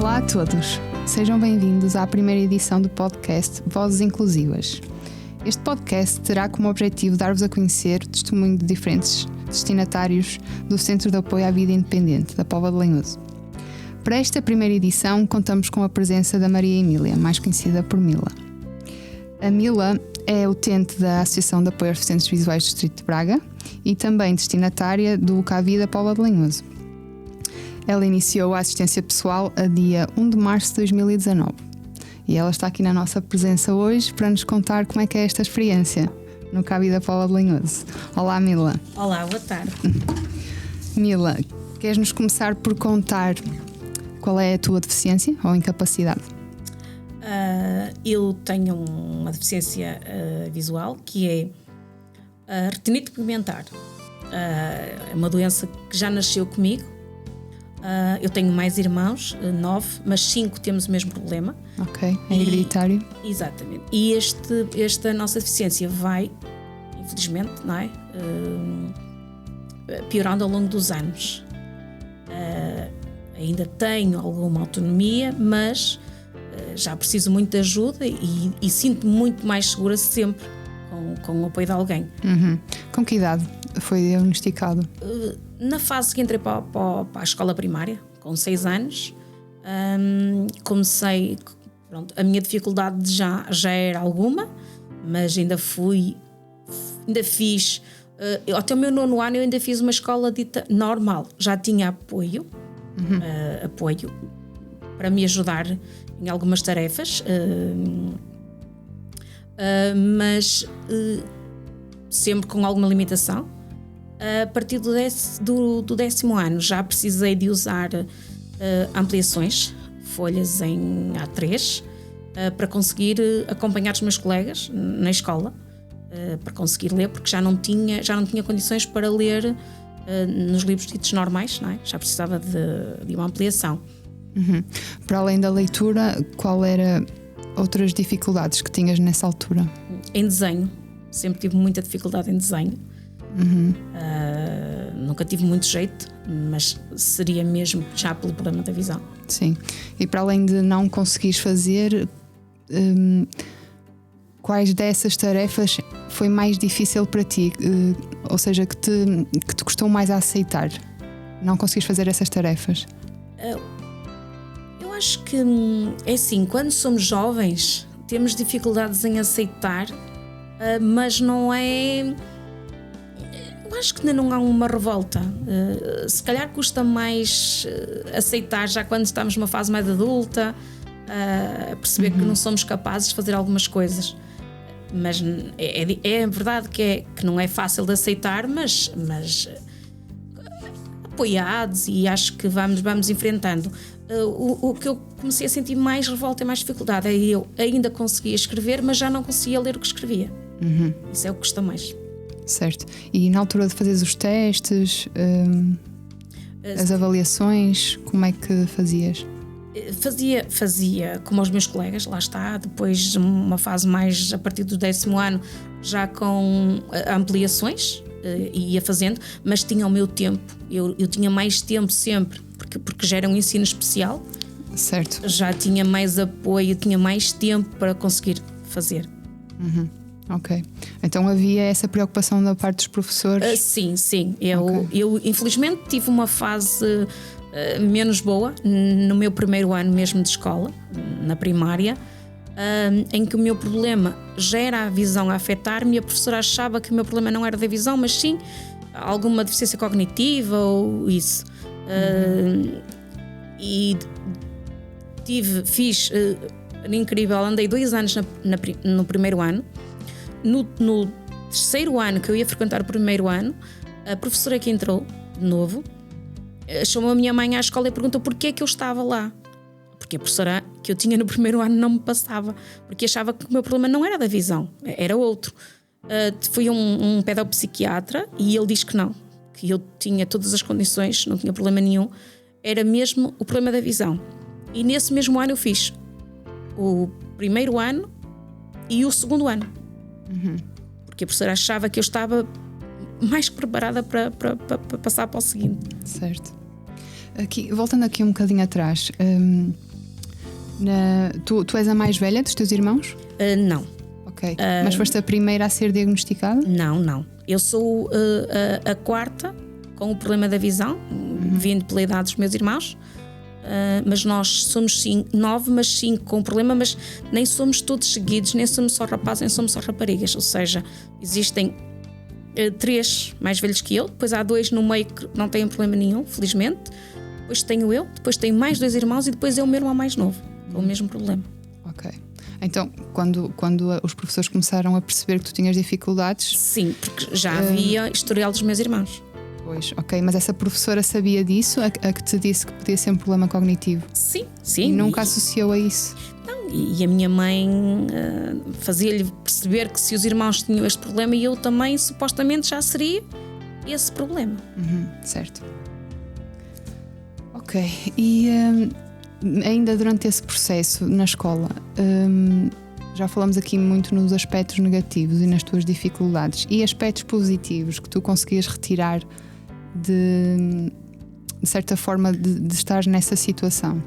Olá a todos, sejam bem-vindos à primeira edição do podcast Vozes Inclusivas. Este podcast terá como objetivo dar-vos a conhecer o testemunho de diferentes destinatários do Centro de Apoio à Vida Independente da Póvoa de Lanhoso. Para esta primeira edição contamos com a presença da Maria Emília, mais conhecida por Mila. A Mila é utente da Associação de Apoio aos Deficientes Visuais do Distrito de Braga e também destinatária do CAVI da Póvoa de Lanhoso. Ela iniciou a assistência pessoal a dia 1 de março de 2019 e ela está aqui na nossa presença hoje para nos contar como é que é esta experiência no CAVI da Póvoa de Lanhoso. Olá, Mila. Olá, boa tarde. Mila, queres-nos começar por contar qual é a tua deficiência ou incapacidade? Eu tenho uma deficiência visual que é a retinite pigmentar. É uma doença que já nasceu comigo. Eu tenho mais irmãos, 9, mas 5 temos o mesmo problema. Ok, é hereditário. Exatamente. E esta nossa deficiência vai, infelizmente, não é? Piorando ao longo dos anos. Ainda tenho alguma autonomia, mas já preciso muito de ajuda e sinto-me muito mais segura sempre com o apoio de alguém. Uhum. Com que idade foi diagnosticado? Na fase que entrei para a escola primária, com 6 anos, comecei. Pronto, a minha dificuldade já era alguma, mas ainda fiz. Até o meu 9º ano eu ainda fiz uma escola dita normal. Já tinha apoio para me ajudar em algumas tarefas, mas sempre com alguma limitação. A partir do 10º ano já precisei de usar ampliações, folhas em A3, para conseguir acompanhar os meus colegas na escola, para conseguir ler, porque já não tinha condições para ler nos livros ditos normais, não é? Já precisava de uma ampliação. Uhum. Para além da leitura, qual era outras dificuldades que tinhas nessa altura? Em desenho, sempre tive muita dificuldade em desenho. Uhum. Nunca tive muito jeito, mas seria mesmo já pelo problema da visão. Sim, e para além de não conseguires fazer, quais dessas tarefas foi mais difícil para ti? Ou seja, que te custou mais a aceitar? Não conseguires fazer essas tarefas? Eu acho que é assim, quando somos jovens temos dificuldades em aceitar, mas não é... Eu acho que ainda não há uma revolta. Se calhar custa mais aceitar já quando estamos numa fase mais adulta, perceber que não somos capazes de fazer algumas coisas. Mas é verdade que não é fácil de aceitar, mas apoiados, e acho que vamos enfrentando. O que eu comecei a sentir mais revolta e mais dificuldade é eu ainda conseguia escrever, mas já não conseguia ler o que escrevia. Uhum. Isso é o que custa mais. Certo. E na altura de fazeres os testes, as avaliações, como é que fazias? Fazia como os meus colegas, lá está, depois uma fase mais a partir do 10º ano, já com ampliações, ia fazendo, mas tinha o meu tempo, eu tinha mais tempo sempre, porque já era um ensino especial. Certo. Já tinha mais apoio, tinha mais tempo para conseguir fazer. Uhum. Ok. Então havia essa preocupação da parte dos professores? Sim. Eu infelizmente tive uma fase menos boa no meu 1º ano mesmo de escola, na primária, em que o meu problema já era a visão a afetar-me. A professora achava que o meu problema não era da visão, mas sim alguma deficiência cognitiva ou isso. E fiz incrível, andei 2 anos no 1º ano. No 3º ano que eu ia frequentar o 1º ano, a professora que entrou de novo chamou a minha mãe à escola e perguntou porquê é que eu estava lá. Porque a professora que eu tinha no 1º ano não me passava, porque achava que o meu problema não era da visão, era outro. Fui um pedopsiquiatra e ele diz que não, que eu tinha todas as condições, não tinha problema nenhum, era mesmo o problema da visão. E nesse mesmo ano eu fiz o 1º ano e o 2º ano. Uhum. Porque a professora achava que eu estava mais que preparada para passar para o seguinte. Certo. Voltando aqui um bocadinho atrás, Tu és a mais velha dos teus irmãos? Não. Ok. Mas foste a primeira a ser diagnosticada? Não. Eu sou a quarta com o problema da visão, vindo pela idade dos meus irmãos. Mas nós somos 9, mas 5 com problema, mas nem somos todos seguidos, nem somos só rapazes, nem somos só raparigas. Ou seja, existem 3 mais velhos que eu, depois há 2 no meio que não têm problema nenhum, felizmente. Depois tenho eu, depois tenho mais 2 irmãos e depois é o meu irmão mais novo, com o mesmo problema. Ok. Então, quando os professores começaram a perceber que tu tinhas dificuldades... Sim, porque já havia historial dos meus irmãos. Pois, ok, mas essa professora sabia disso, a que te disse que podia ser um problema cognitivo? Sim. E nunca associou a isso? Não, e a minha mãe fazia-lhe perceber que se os irmãos tinham este problema e eu também, supostamente, já seria esse problema. Certo. Ok, e ainda durante esse processo na escola, já falamos aqui muito nos aspectos negativos e nas tuas dificuldades, e aspectos positivos que tu conseguias retirar de certa forma de estar nessa situação?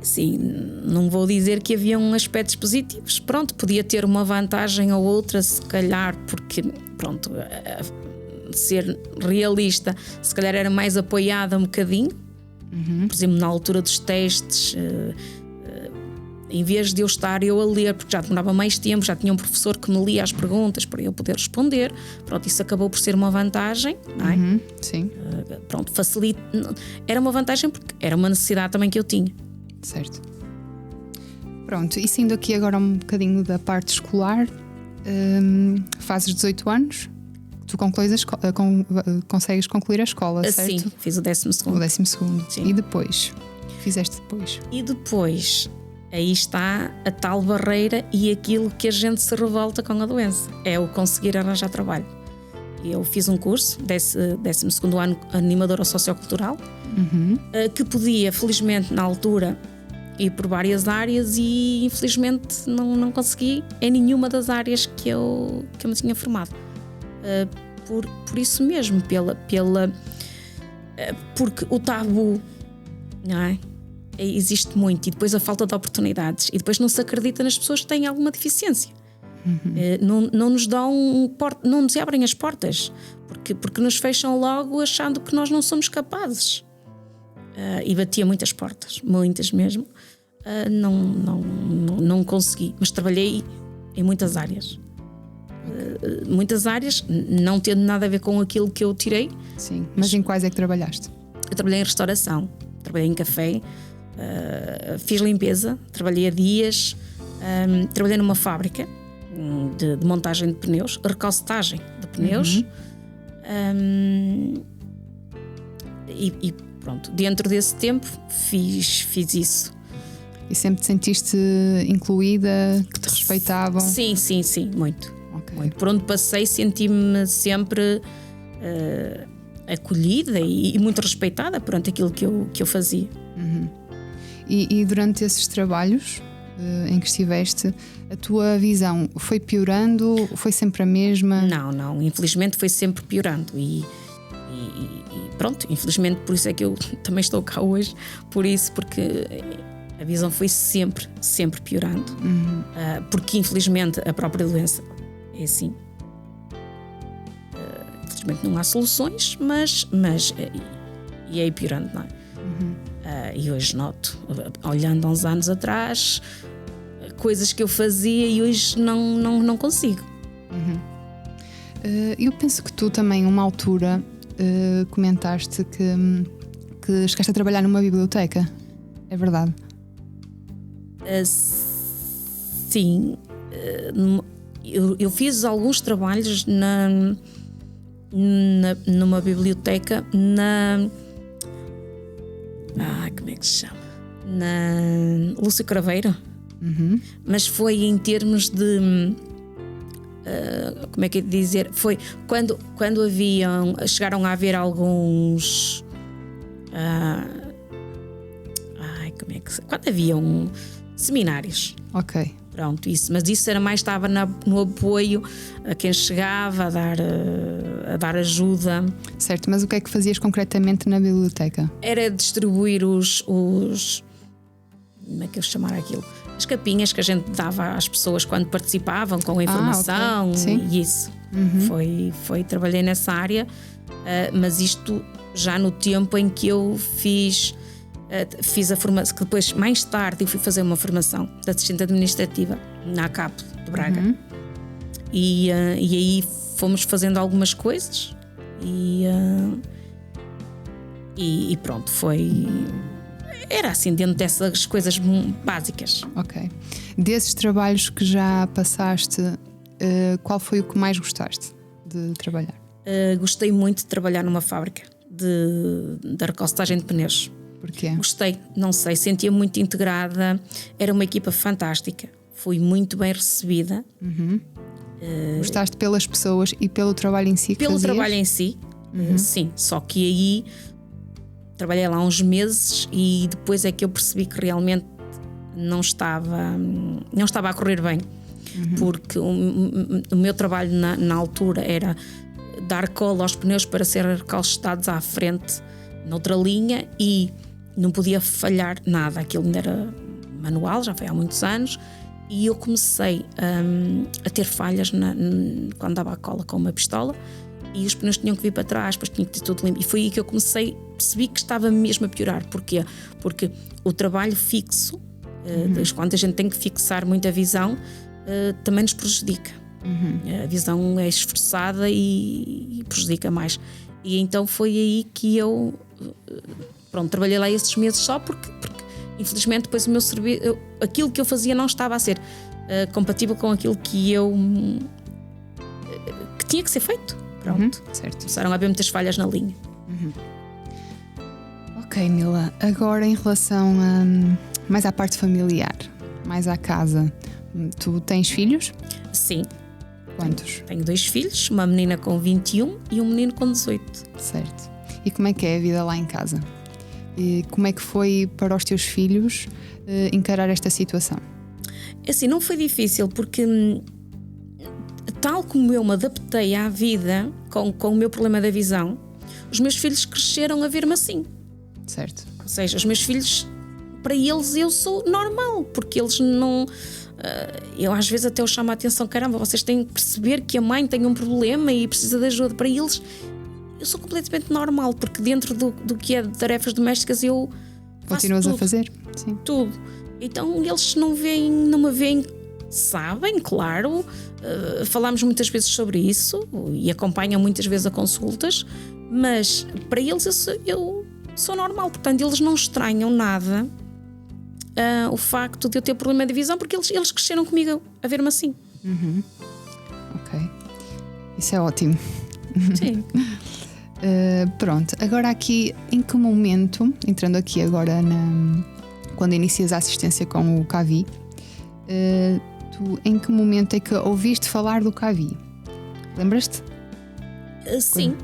Sim, não vou dizer que haviam aspectos positivos. Pronto, podia ter uma vantagem ou outra, se calhar, porque, pronto, ser realista, se calhar era mais apoiada um bocadinho. Por exemplo, na altura dos testes, em vez de eu estar a ler, porque já demorava mais tempo, já tinha um professor que me lia as perguntas para eu poder responder. Pronto, isso acabou por ser uma vantagem, não é? Sim. Pronto, facilita. Era uma vantagem porque era uma necessidade também que eu tinha. Certo. Pronto, e saindo aqui agora um bocadinho da parte escolar, fazes 18 anos, tu consegues concluir a escola, certo? Sim, fiz o 12º. O 12º. Sim. E depois? Fizeste depois? E depois, aí está a tal barreira e aquilo que a gente se revolta com a doença, é o conseguir arranjar trabalho. Eu fiz um curso, 12º ano, animadora sociocultural, que podia, felizmente, na altura, ir por várias áreas e, infelizmente, não consegui em nenhuma das áreas que eu me tinha formado. Por isso mesmo, porque o tabu, não é? Existe muito, e depois a falta de oportunidades, e depois não se acredita nas pessoas que têm alguma deficiência. Não nos dão não nos abrem as portas, porque nos fecham logo achando que nós não somos capazes. E batia muitas portas, muitas mesmo. Não consegui, mas trabalhei em muitas áreas. Muitas áreas, não tendo nada a ver com aquilo que eu tirei. Sim, mas em quais é que trabalhaste? Eu trabalhei em restauração, trabalhei em café, fiz limpeza, trabalhei a dias, trabalhei numa fábrica de montagem de pneus, recalcetagem de pneus. E pronto, dentro desse tempo fiz isso. E sempre te sentiste incluída, que te respeitavam? Sim, muito. Okay. Muito. Por onde passei senti-me sempre acolhida e muito respeitada perante aquilo que eu fazia. E durante esses trabalhos em que estiveste, a tua visão foi piorando? Foi sempre a mesma? Não, infelizmente foi sempre piorando e pronto, infelizmente por isso é que eu também estou cá hoje, porque a visão foi sempre piorando, porque infelizmente a própria doença é assim. Infelizmente não há soluções, mas e é piorando, não é? E hoje noto, olhando há uns anos atrás, coisas que eu fazia e hoje não consigo. Eu penso que tu também, uma altura, comentaste que chegaste a trabalhar numa biblioteca. É verdade? Sim. Eu fiz alguns trabalhos numa biblioteca como é que se chama? Na Lúcio Craveiro. Mas foi em termos de como é que é de dizer? Foi quando chegaram a haver alguns como é que quando haviam seminários. Ok. Pronto, isso. Mas isso era mais, estava no apoio a quem chegava a dar ajuda. Certo, mas o que é que fazias concretamente na biblioteca? Era distribuir os como é que eu chamar aquilo? As capinhas que a gente dava às pessoas quando participavam com a informação. Okay. E isso. Trabalhei nessa área, mas isto já no tempo em que eu fiz a formação, que depois, mais tarde, eu fui fazer uma formação de assistente administrativa na ACAP de Braga. E aí fomos fazendo algumas coisas e pronto, era assim, dentro dessas coisas básicas. Ok. Desses trabalhos que já passaste, qual foi o que mais gostaste de trabalhar? Gostei muito de trabalhar numa fábrica de recalcetagem de pneus. Porquê? Gostei, não sei, sentia muito integrada, era uma equipa fantástica, fui muito bem recebida. Gostaste pelas pessoas e pelo trabalho em si que Pelo fazias? trabalho em si, sim, só que aí trabalhei lá uns meses e depois é que eu percebi que realmente não estava a correr bem, porque o meu trabalho na altura era dar cola aos pneus para serem recalcetados à frente noutra linha e não podia falhar nada, aquilo ainda era manual, já foi há muitos anos, e eu comecei a ter falhas quando dava a cola com uma pistola e os pneus tinham que vir para trás, depois tinha que ter tudo limpo, e foi aí que eu percebi que estava mesmo a piorar. Porquê? Porque o trabalho fixo, quando a gente tem que fixar muito a visão, também nos prejudica. A visão é esforçada e prejudica mais. E então foi aí que eu trabalhei lá esses meses só porque infelizmente depois o meu serviço, aquilo que eu fazia não estava a ser compatível com aquilo que tinha que ser feito. Pronto. Certo. Começaram a haver muitas falhas na linha. Ok, Mila, agora em relação mais à parte familiar, mais à casa, tu tens filhos? Sim. Quantos? Tenho 2 filhos, uma menina com 21 e um menino com 18. Certo. E como é que é a vida lá em casa? E como é que foi para os teus filhos encarar esta situação? Assim, não foi difícil porque tal como eu me adaptei à vida com o meu problema da visão, os meus filhos cresceram a ver-me assim. Certo. Ou seja, os meus filhos, para eles eu sou normal, porque eles não... eu às vezes até os chamo a atenção, caramba, vocês têm que perceber que a mãe tem um problema e precisa de ajuda. Para eles eu sou completamente normal, porque dentro do que é de tarefas domésticas eu continuas faço a fazer? Sim. tudo. Então eles não me veem, sabem, claro, falámos muitas vezes sobre isso e acompanham muitas vezes a consultas, mas para eles eu sou normal, portanto eles não estranham nada o facto de eu ter problema de visão, porque eles cresceram comigo a ver-me assim. Ok, isso é ótimo. Sim. Pronto, agora aqui, em que momento, entrando aqui agora quando inicias a assistência com o CAVI, tu em que momento é que ouviste falar do CAVI? Lembras-te? Sim.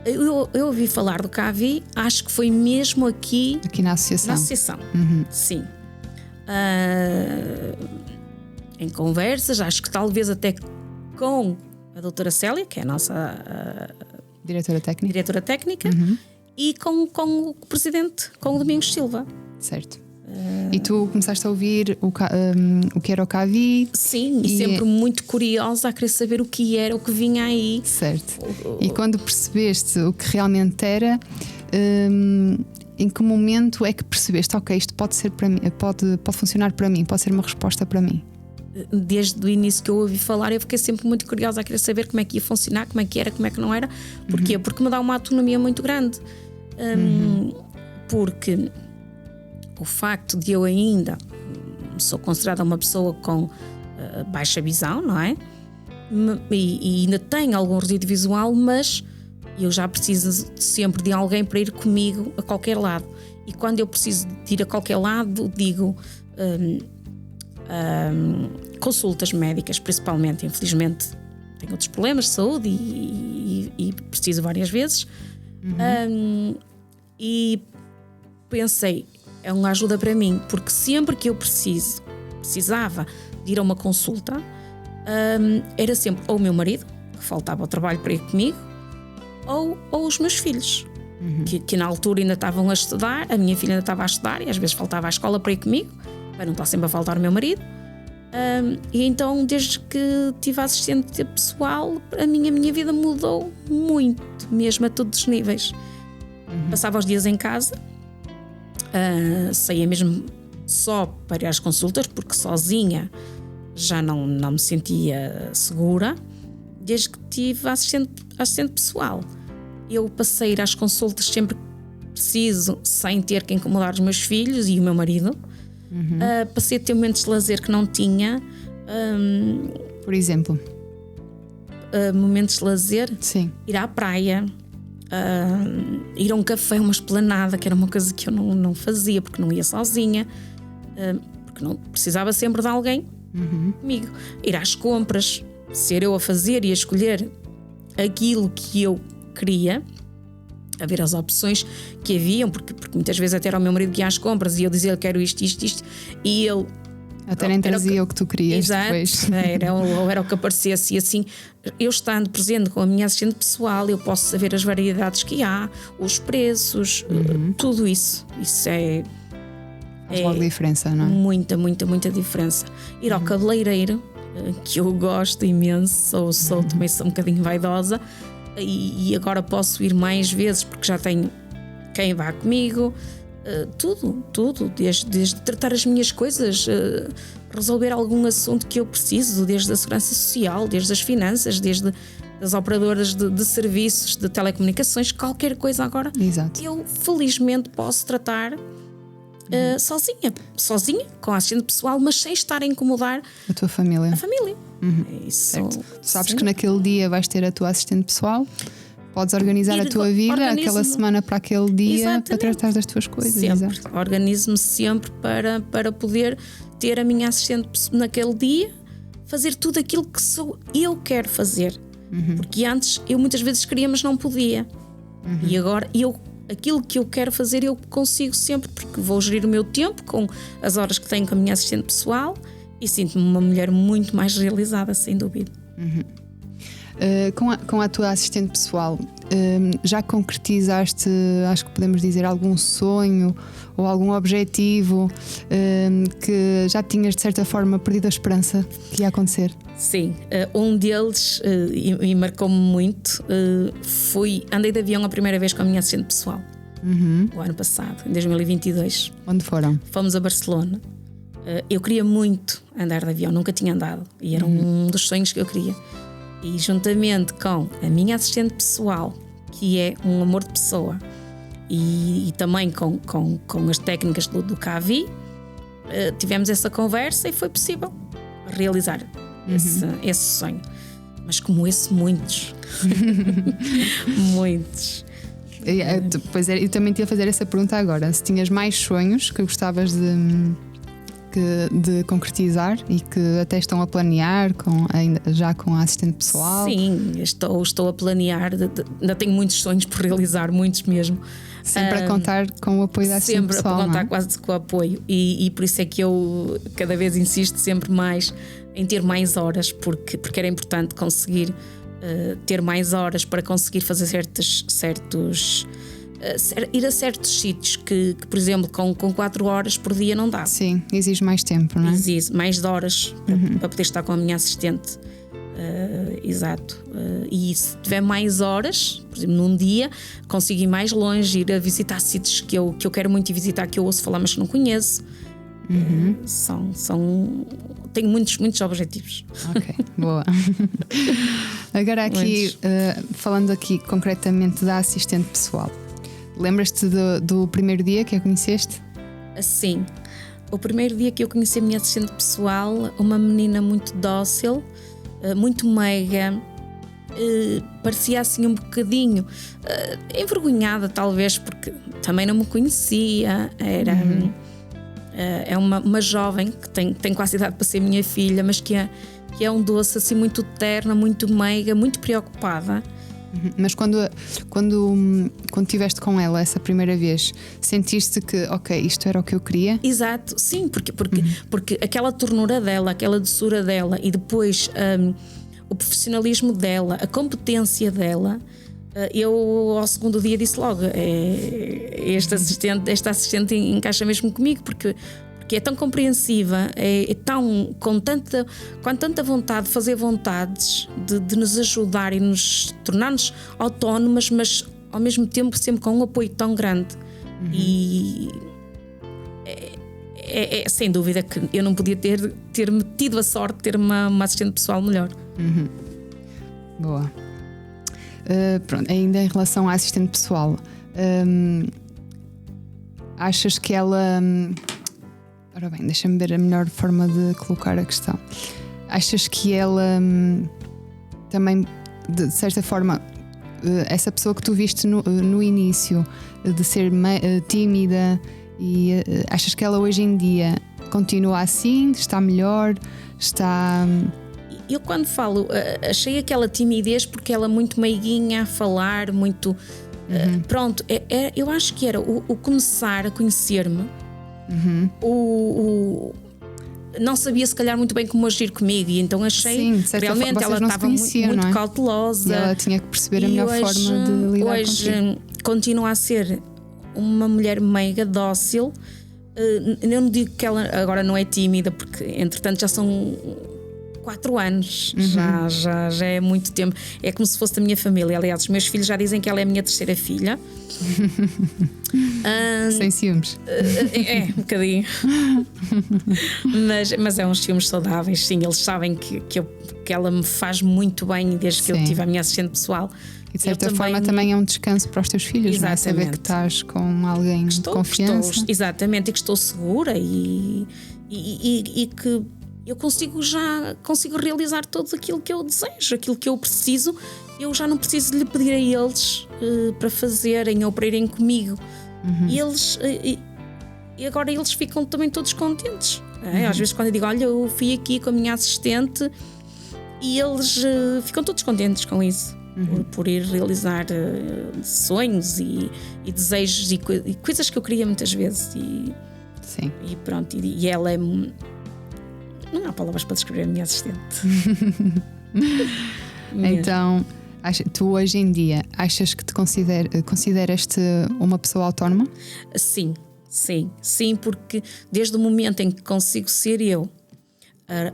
Eu ouvi falar do CAVI, acho que foi mesmo aqui na associação. Na associação, sim. Em conversas, acho que talvez até com a doutora Célia, que é a nossa diretora técnica, e com o presidente, com o Domingos Silva. Certo. E tu começaste a ouvir o que era o CAVI? Sim, e sempre muito curiosa a querer saber o que era, o que vinha aí. Certo. E quando percebeste o que realmente era, em que momento é que percebeste, ok, isto pode ser para mim, pode funcionar para mim, pode ser uma resposta para mim? Desde o início que eu ouvi falar, eu fiquei sempre muito curiosa a querer saber como é que ia funcionar, como é que era, como é que não era. Porquê? Porque me dá uma autonomia muito grande. Porque o facto de eu ainda sou considerada uma pessoa com baixa visão, não é? E ainda tenho algum resíduo visual, mas eu já preciso sempre de alguém para ir comigo a qualquer lado. E quando eu preciso de ir a qualquer lado, digo consultas médicas, principalmente. Infelizmente tenho outros problemas de saúde e preciso várias vezes. E pensei, é uma ajuda para mim, porque sempre que eu precisava de ir a uma consulta, era sempre ou o meu marido, que faltava ao trabalho para ir comigo, ou os meus filhos. que na altura ainda estavam a estudar, a minha filha ainda estava a estudar e às vezes faltava à escola para ir comigo, para não estar sempre a faltar o meu marido. E então, desde que tive a assistente pessoal, a minha vida mudou muito, mesmo a todos os níveis. Passava os dias em casa, saía mesmo só para ir às consultas, porque sozinha já não me sentia segura. Desde que tive a assistente pessoal, eu passei a ir às consultas sempre que preciso, sem ter que incomodar os meus filhos e o meu marido. Passei a ter momentos de lazer que não tinha. Por exemplo? Momentos de lazer? Sim. Ir à praia, ir a um café, uma esplanada, que era uma coisa que eu não fazia, porque não ia sozinha, porque não precisava sempre de alguém comigo. Ir às compras, ser eu a fazer e a escolher aquilo que eu queria, a ver as opções que haviam, porque muitas vezes até era o meu marido que ia às compras e eu dizia: eu quero isto, e ele até nem trazia o que tu querias. Exato, depois. Era o que aparecesse. E assim, eu estando presente com a minha assistente pessoal, eu posso saber as variedades que há, os preços, tudo isso. Isso faz logo diferença, não é? Muita diferença. Ir ao cabeleireiro, que eu gosto imenso, também sou um bocadinho vaidosa, e agora posso ir mais vezes porque já tenho quem vá comigo. Tudo, desde tratar as minhas coisas, resolver algum assunto que eu preciso, desde a segurança social, desde as finanças, desde as operadoras de serviços, de telecomunicações, qualquer coisa agora. Exato. Eu felizmente posso tratar sozinha, com a assistente pessoal, mas sem estar a incomodar a tua família. A família. Isso, certo. Sabes sim. que naquele dia vais ter a tua assistente pessoal. Podes organizar a tua vida, aquela semana para aquele dia. Exatamente. Para tratar das tuas coisas. Sempre. Organizo-me sempre para poder ter a minha assistente naquele dia, fazer tudo aquilo que eu quero fazer. Porque antes eu muitas vezes queria, mas não podia. E agora aquilo que eu quero fazer eu consigo sempre, porque vou gerir o meu tempo com as horas que tenho com a minha assistente pessoal e sinto-me uma mulher muito mais realizada, sem dúvida. Com a tua assistente pessoal, já concretizaste, acho que podemos dizer, algum sonho ou algum objetivo que já tinhas de certa forma perdido a esperança que ia acontecer? Sim, um deles e marcou-me muito, andei de avião a primeira vez com a minha assistente pessoal, o ano passado, em 2022. Onde foram? Fomos a Barcelona. Eu queria muito andar de avião, nunca tinha andado e era um dos sonhos que eu queria. E juntamente com a minha assistente pessoal, que é um amor de pessoa, e também com as técnicas do Cavi, tivemos essa conversa e foi possível realizar esse sonho. Mas como esse, muitos. Muitos. Pois é, eu também te ia fazer essa pergunta agora. Se tinhas mais sonhos que gostavas de concretizar e que até estão a planear já com a assistente pessoal? Sim, estou a planear, ainda tenho muitos sonhos por realizar, muitos mesmo. Sempre a contar com o apoio da assistente pessoal. Sempre a contar quase com o apoio e por isso é que eu cada vez insisto sempre mais em ter mais horas, porque era importante conseguir ter mais horas para conseguir fazer ir a certos sítios que por exemplo, com 4 horas por dia não dá. Sim, exige mais tempo, não é? Exige mais horas para poder estar com a minha assistente. Exato. E se tiver mais horas, por exemplo, num dia, consigo ir mais longe, ir a visitar sítios que eu quero muito ir visitar, que eu ouço falar, mas que não conheço. Tenho muitos objetivos. Ok, boa. Agora aqui, falando aqui concretamente da assistente pessoal, lembras-te do primeiro dia que a conheceste? Sim, o primeiro dia que eu conheci a minha assistente pessoal, uma menina muito dócil, muito meiga, parecia assim um bocadinho envergonhada talvez, porque também não me conhecia, é uma jovem que tem quase idade para ser minha filha, mas que é um doce assim muito terna, muito meiga, muito preocupada. Mas quando estiveste com ela essa primeira vez, sentiste que, ok, isto era o que eu queria? Exato, sim, porque aquela ternura dela, aquela doçura dela e depois o profissionalismo dela, a competência dela, eu ao segundo dia disse logo, esta assistente encaixa mesmo comigo, porque é tão compreensiva, é tão com tanta vontade de fazer vontades, de nos ajudar e nos tornar-nos autónomas, mas ao mesmo tempo sempre com um apoio tão grande. E sem dúvida que eu não podia ter tido a sorte de ter uma assistente pessoal melhor. Boa. Pronto, ainda em relação à assistente pessoal, achas que ela... Ora bem, deixa-me ver a melhor forma de colocar a questão. Achas que ela também, de certa forma, essa pessoa que tu viste no início, de ser tímida, e achas que ela hoje em dia continua assim? Está melhor? Está... Eu quando falo, achei aquela timidez porque ela muito meiguinha a falar, muito... pronto, eu acho que era o começar a conhecer-me. Não sabia se calhar muito bem como agir comigo, e então achei que realmente ela estava muito cautelosa. E ela tinha que perceber a melhor forma de lidar hoje contigo. Continua a ser uma mulher meiga, dócil. Eu não digo que ela agora não é tímida, porque entretanto já são 4 anos, já é muito tempo. É como se fosse da minha família. Aliás, os meus filhos já dizem que ela é a minha terceira filha. Sem ciúmes. Um bocadinho. mas é uns ciúmes saudáveis. Sim, eles sabem que ela me faz muito bem desde que eu tive a minha assistente pessoal. E de certa forma também é um descanso para os teus filhos, não é? Saber que estás com alguém de confiança. Exatamente, e que estou segura e que eu consigo realizar tudo aquilo que eu desejo, aquilo que eu preciso. Eu já não preciso de lhe pedir a eles para fazerem ou para irem comigo. E agora eles ficam também todos contentes. Às vezes quando eu digo, olha, eu fui aqui com a minha assistente, e eles ficam todos contentes com isso. Por ir realizar sonhos e desejos e coisas que eu queria muitas vezes. Sim. E pronto, e ela é... Não há palavras para descrever a minha assistente. Então, tu hoje em dia achas que te consideras-te uma pessoa autónoma? Sim, porque desde o momento em que consigo ser eu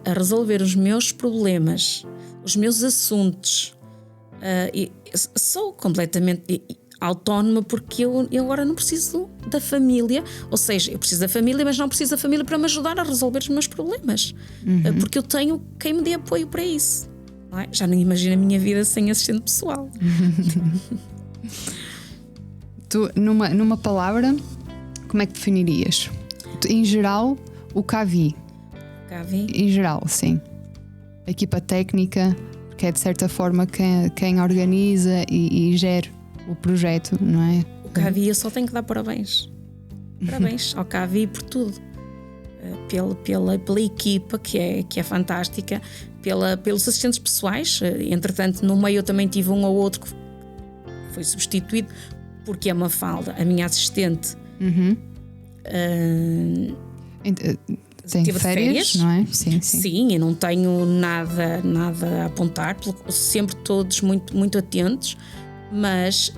a resolver os meus problemas, os meus assuntos, sou completamente autónoma, porque eu agora não preciso da família. Ou seja, eu preciso da família, mas não preciso da família para me ajudar a resolver os meus problemas, porque eu tenho quem me dê apoio para isso, não é? Já não imagino a minha vida sem assistente pessoal. Tu, numa palavra, como é que definirias? Em geral, o CAVI. Em geral, sim. A equipa técnica, que é de certa forma quem organiza e gera o projeto, não é? O CAVI, eu só tenho que dar parabéns. Parabéns ao CAVI por tudo. Pela equipa que é fantástica, pelos assistentes pessoais. Entretanto, no meio eu também tive um ou outro que foi substituído, porque é uma falda. A minha assistente tem férias, não é? Sim, eu não tenho nada a apontar, sempre todos muito, muito atentos, mas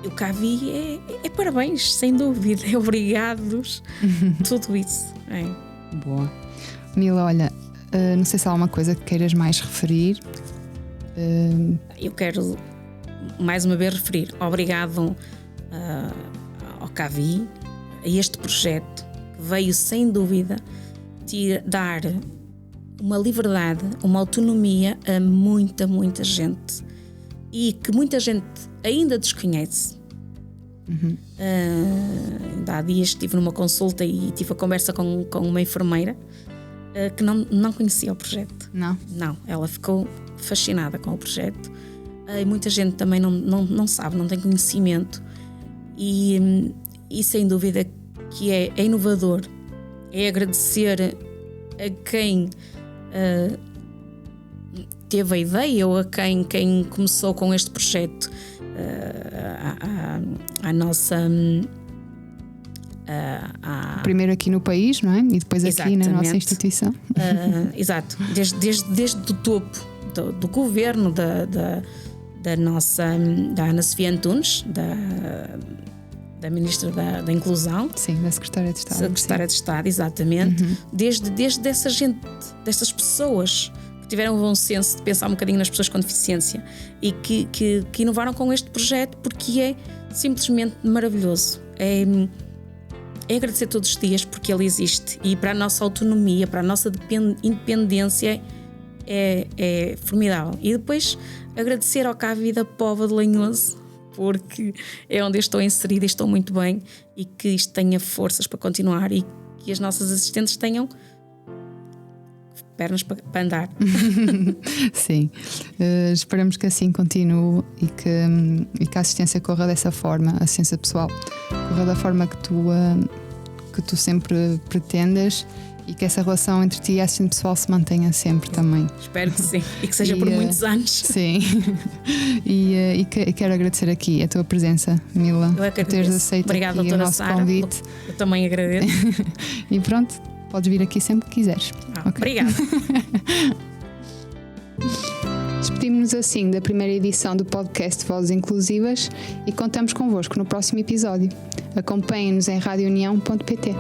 o CAVI é parabéns, sem dúvida, é obrigados, tudo isso. Boa. Mila, olha, não sei se há alguma coisa que queiras mais referir. Eu quero mais uma vez referir, obrigado ao CAVI, a este projeto que veio sem dúvida dar uma liberdade, uma autonomia a muita gente, e que muita gente ainda desconhece. Há dias estive numa consulta e tive a conversa com uma enfermeira que não conhecia o projeto. Não, ela ficou fascinada com o projeto. E muita gente também não sabe, não tem conhecimento, e sem dúvida que é inovador. É agradecer a quem teve a ideia, ou a quem começou com este projeto, a nossa primeiro aqui no país, não é? E depois exatamente, aqui na nossa instituição. Exato, desde o topo do governo, da Ana Sofia Antunes, da Ministra da Inclusão. Sim, da Secretária de Estado. Secretária de Estado, exatamente. Desde essa gente, dessas pessoas que tiveram o bom senso de pensar um bocadinho nas pessoas com deficiência e que inovaram com este projeto, porque é simplesmente maravilhoso. É agradecer todos os dias porque ele existe, e para a nossa autonomia, para a nossa independência é formidável. E depois agradecer ao Cabo Vida Póvoa de Lanhoso, porque é onde eu estou inserida e estou muito bem, e que isto tenha forças para continuar e que as nossas assistentes tenham pernas para andar. Sim, esperamos que assim continue e que a assistência corra dessa forma, a assistência pessoal corra da forma que tu sempre pretendes, e que essa relação entre ti e a assistente pessoal se mantenha sempre também. Espero que sim, e que seja por muitos anos. Sim, e quero agradecer aqui a tua presença, Mila, eu é que por teres aceito Obrigada, aqui o nosso Sara, convite. Eu também agradeço. E pronto, podes vir aqui sempre que quiseres. Okay. Obrigada. Despedimos-nos assim da primeira edição do podcast Vozes Inclusivas e contamos convosco no próximo episódio. Acompanhem-nos em radiounião.pt.